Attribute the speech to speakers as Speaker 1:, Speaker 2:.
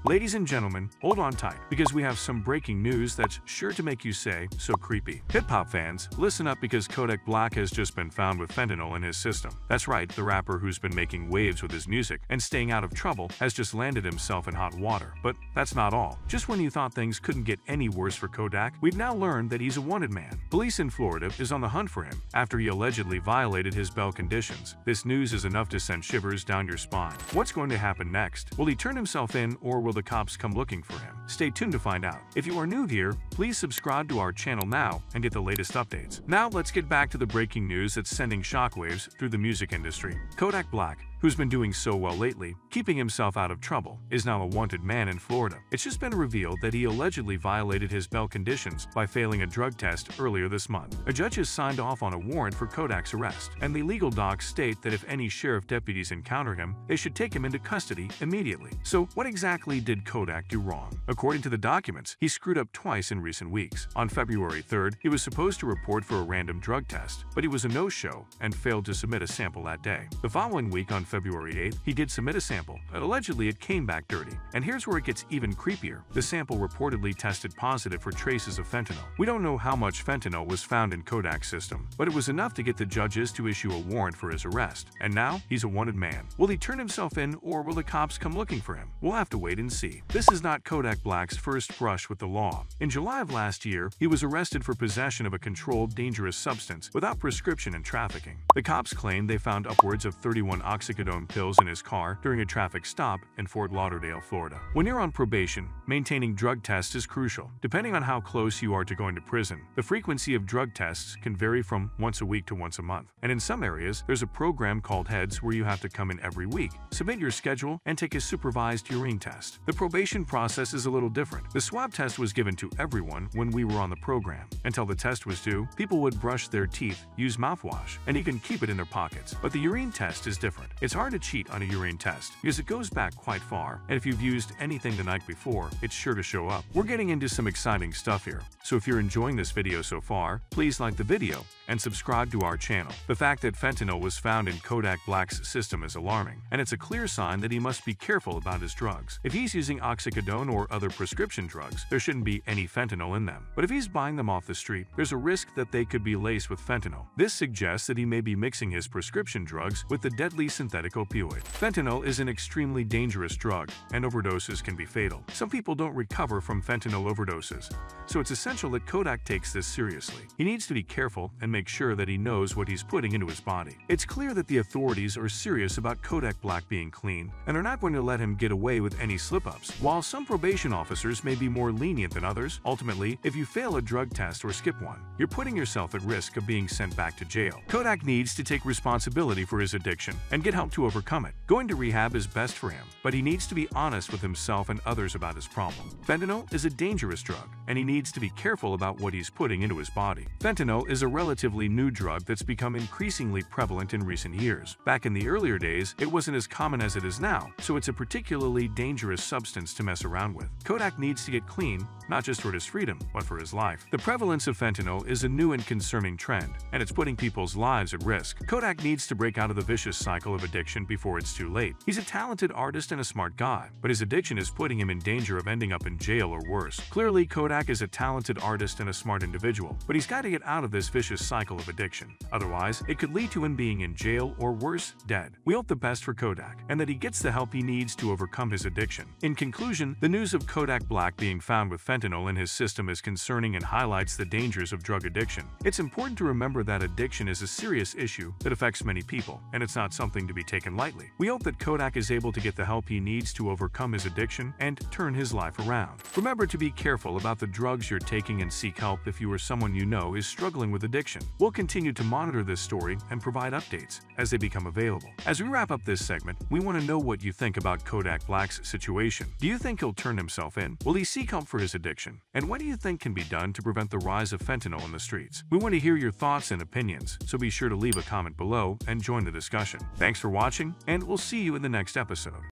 Speaker 1: Ladies and gentlemen, hold on tight, because we have some breaking news that's sure to make you say, "So creepy." Hip-hop fans, listen up, because Kodak Black has just been found with fentanyl in his system. That's right, the rapper who's been making waves with his music and staying out of trouble has just landed himself in hot water. But that's not all. Just when you thought things couldn't get any worse for Kodak, we've now learned that he's a wanted man. Police in Florida is on the hunt for him after he allegedly violated his bail conditions. This news is enough to send shivers down your spine. What's going to happen next? Will he turn himself in, or will the cops come looking for him? Stay tuned to find out. If you are new here, please subscribe to our channel now and get the latest updates. Now let's get back to the breaking news that's sending shockwaves through the music industry. Kodak Black, who's been doing so well lately, keeping himself out of trouble, is now a wanted man in Florida. It's just been revealed that he allegedly violated his bail conditions by failing a drug test earlier this month. A judge has signed off on a warrant for Kodak's arrest, and the legal docs state that if any sheriff deputies encounter him, they should take him into custody immediately. So what exactly did Kodak do wrong? According to the documents, he screwed up twice in recent weeks. On February 3rd, he was supposed to report for a random drug test, but he was a no-show and failed to submit a sample that day. The following week, on February 8th, he did submit a sample, but allegedly it came back dirty. And here's where it gets even creepier. The sample reportedly tested positive for traces of fentanyl. We don't know how much fentanyl was found in Kodak's system, but it was enough to get the judges to issue a warrant for his arrest. And now, he's a wanted man. Will he turn himself in, or will the cops come looking for him? We'll have to wait and see. This is not Kodak Black's first brush with the law. In July of last year, he was arrested for possession of a controlled dangerous substance without prescription and trafficking. The cops claimed they found upwards of 31 oxycodone pills in his car during a traffic stop in Fort Lauderdale, Florida. When you're on probation, maintaining drug tests is crucial. Depending on how close you are to going to prison, the frequency of drug tests can vary from once a week to once a month. And in some areas, there's a program called Heads where you have to come in every week, submit your schedule, and take a supervised urine test. The probation process is a little different. The swab test was given to everyone when we were on the program. Until the test was due, people would brush their teeth, use mouthwash, and even keep it in their pockets. But the urine test is different. It's hard to cheat on a urine test because it goes back quite far, and if you've used anything the night before, it's sure to show up. We're getting into some exciting stuff here, so if you're enjoying this video so far, please like the video and subscribe to our channel. The fact that fentanyl was found in Kodak Black's system is alarming, and it's a clear sign that he must be careful about his drugs. If he's using oxycodone or other prescription drugs, there shouldn't be any fentanyl in them. But if he's buying them off the street, there's a risk that they could be laced with fentanyl. This suggests that he may be mixing his prescription drugs with the deadly synthetic opioid. Fentanyl is an extremely dangerous drug, and overdoses can be fatal. Some people don't recover from fentanyl overdoses, so it's essential that Kodak takes this seriously. He needs to be careful and make sure that he knows what he's putting into his body. It's clear that the authorities are serious about Kodak Black being clean, and are not going to let him get away with any slip-ups. While some probation officers may be more lenient than others, ultimately, if you fail a drug test or skip one, you're putting yourself at risk of being sent back to jail. Kodak needs to take responsibility for his addiction and get help to overcome it. Going to rehab is best for him, but he needs to be honest with himself and others about his problem. Fentanyl is a dangerous drug, and he needs to be careful about what he's putting into his body. Fentanyl is a relatively new drug that's become increasingly prevalent in recent years. Back in the earlier days, it wasn't as common as it is now, so it's a particularly dangerous substance to mess around with. Kodak needs to get clean, not just for his freedom, but for his life. The prevalence of fentanyl is a new and concerning trend, and it's putting people's lives at risk. Kodak needs to break out of the vicious cycle of addiction before it's too late. He's a talented artist and a smart guy, but his addiction is putting him in danger of ending up in jail or worse. Clearly, Kodak is a talented artist and a smart individual, but he's got to get out of this vicious cycle of addiction. Otherwise, it could lead to him being in jail or worse, dead. We hope the best for Kodak, and that he gets the help he needs to overcome his addiction. In conclusion, the news of Kodak Black being found with fentanyl in his system is concerning and highlights the dangers of drug addiction. It's important to remember that addiction is a serious issue that affects many people, and it's not something to be taken lightly. We hope that Kodak is able to get the help he needs to overcome his addiction and turn his life around. Remember to be careful about the drugs you're taking and seek help if you or someone you know is struggling with addiction. We'll continue to monitor this story and provide updates as they become available. As we wrap up this segment, we want to know what you think about Kodak Black's situation. Do you think he'll turn himself in? Will he seek help for his addiction? And what do you think can be done to prevent the rise of fentanyl in the streets? We want to hear your thoughts and opinions, so be sure to leave a comment below and join the discussion. Thanks for watching, and we'll see you in the next episode.